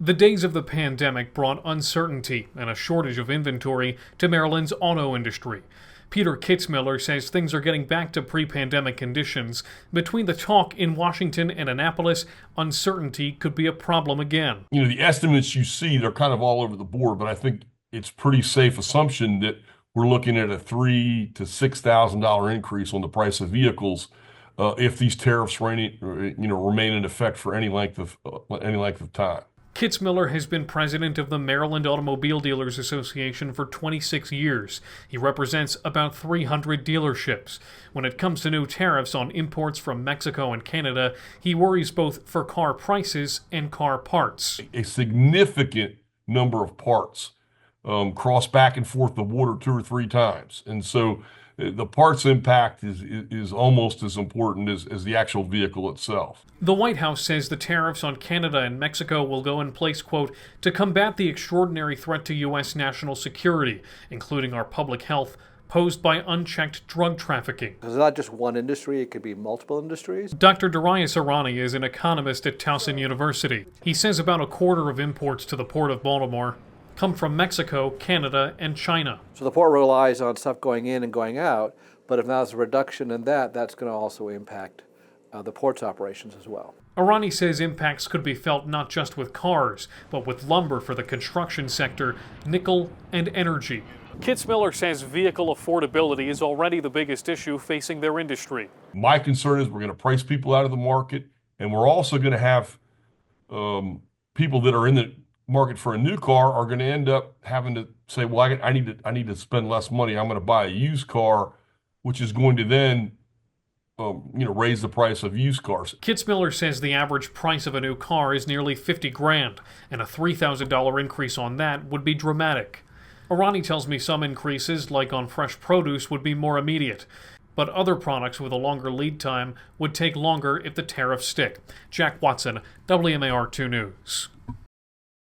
The days of the pandemic brought uncertainty and a shortage of inventory to Maryland's auto industry. Peter Kitzmiller says things are getting back to pre-pandemic conditions. Between the talk in Washington and Annapolis, uncertainty could be a problem again. The estimates you see, they're kind of all over the board, but I think it's pretty safe assumption that we're looking at a $3,000 to $6,000 increase on the price of vehicles if these tariffs remain in effect for any length of time. Kitzmiller has been president of the Maryland Automobile Dealers Association for 26 years. He represents about 300 dealerships. When it comes to new tariffs on imports from Mexico and Canada, he worries both for car prices and car parts. A significant number of parts cross back and forth the water 2 or 3 times. And so the parts impact is almost as important as the actual vehicle itself. The White House says the tariffs on Canada and Mexico will go in place, quote, to combat the extraordinary threat to U.S. national security, including our public health, posed by unchecked drug trafficking. It's not just one industry, it could be multiple industries. Dr. Darius Arani is an economist at Towson University. He says about a quarter of imports to the Port of Baltimore come from Mexico, Canada, and China. So the port relies on stuff going in and going out, but if there's a reduction in that, that's going to also impact the port's operations as well. Arani says impacts could be felt not just with cars, but with lumber for the construction sector, nickel, and energy. Kitzmiller says vehicle affordability is already the biggest issue facing their industry. My concern is we're going to price people out of the market, and we're also going to have people that are in the market for a new car are going to end up having to say, well, I need to spend less money. I'm going to buy a used car, which is going to then raise the price of used cars. Kitzmiller says the average price of a new car is nearly $50,000, and a $3,000 increase on that would be dramatic. Arani tells me some increases, like on fresh produce, would be more immediate, but other products with a longer lead time would take longer if the tariffs stick. Jack Watson, WMAR 2 News.